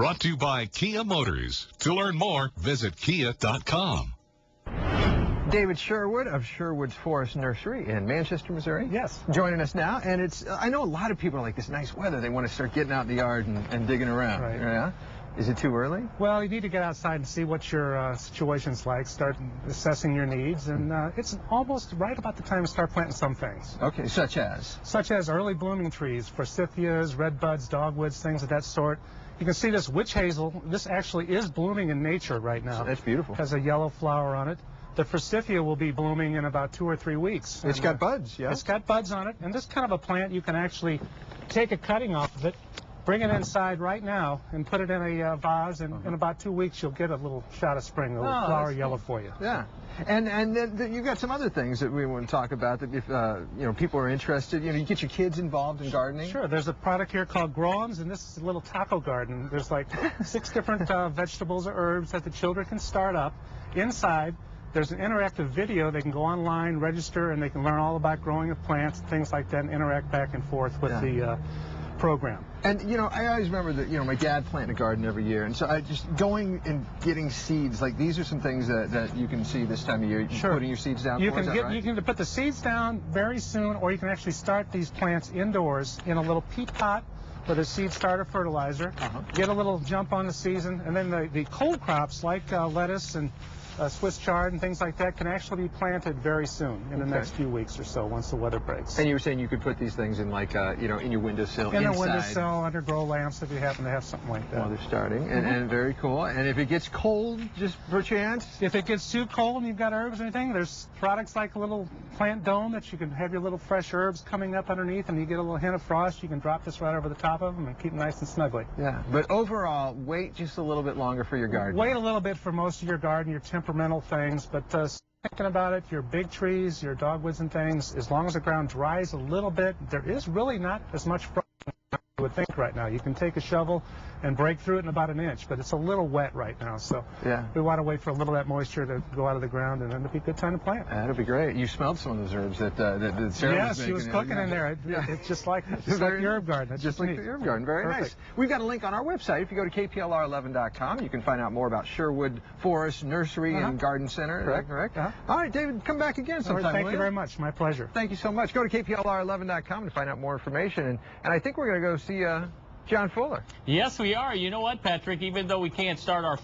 brought to you by Kia Motors. To learn more, visit kia.com. David Sherwood of Sherwood's Forest Nursery in Manchester, Missouri. Yes. Joining us now. And I know a lot of people are like, this nice weather, they want to start getting out in the yard and digging around. Right. Yeah? Is it too early? Well, you need to get outside and see what your situation's like, start assessing your needs, and it's almost right about the time to start planting some things. Okay, such as? Such as early blooming trees, forsythias, redbuds, dogwoods, things of that sort. You can see this witch hazel. This actually is blooming in nature right now. That's beautiful. It has a yellow flower on it. The forsythia will be blooming in about 2 or 3 weeks. It's got buds, yeah? It's got buds on it, and this kind of a plant, you can actually take a cutting off of it, bring it inside right now, and put it in a vase, and in about 2 weeks you'll get a little shot of spring, a little flower yellow for you. Yeah. And then you've got some other things that we want to talk about that if people are interested, you get your kids involved in gardening. Sure. There's a product here called Groms, and this is a little taco garden. There's like 6 different vegetables or herbs that the children can start up. Inside, there's an interactive video. They can go online, register, and they can learn all about growing of plants, things like that, and interact back and forth with the program. And, I always remember that, my dad planted a garden every year. And so I just going and getting seeds, like these are some things that you can see this time of year. Sure. Putting your seeds down. You can put the seeds down very soon, or you can actually start these plants indoors in a little peat pot with a seed starter fertilizer. Get a little jump on the season, and then the cold crops like lettuce and Swiss chard and things like that can actually be planted very soon in the next few weeks or so once the weather breaks. And you were saying you could put these things in like, in your windowsill in a windowsill, under grow lamps if you happen to have something like that. While they're starting, and very cool. And if it gets cold, just per chance? If it gets too cold and you've got herbs or anything, there's products like a little plant dome that you can have your little fresh herbs coming up underneath, and you get a little hint of frost, you can drop this right over the top of them and keep them nice and snuggly. Yeah, but overall, wait just a little bit longer for your garden. Wait a little bit for most of your garden, your temperamental things, but thinking about it, your big trees, your dogwoods and things, as long as the ground dries a little bit, there is really not as much frost as you would think right now. You can take a shovel and break through it in about 1 inch, but it's a little wet right now, so we want to wait for a little of that moisture to go out of the ground, and then it'll be a good time to plant. That'll be great. You smelled some of those herbs that Sarah was making. She was cooking in there. It's just like the herb garden. That's just like the herb garden. Very nice. We've got a link on our website. If you go to kplr11.com, you can find out more about Sherwood Forest Nursery and Garden Center. Correct? All right, David, come back again sometime. Thank you very much. My pleasure. Thank you so much. Go to kplr11.com to find out more information. And I think we're going to go see John Fuller. Yes, we are. You know what, Patrick? Even though we can't start our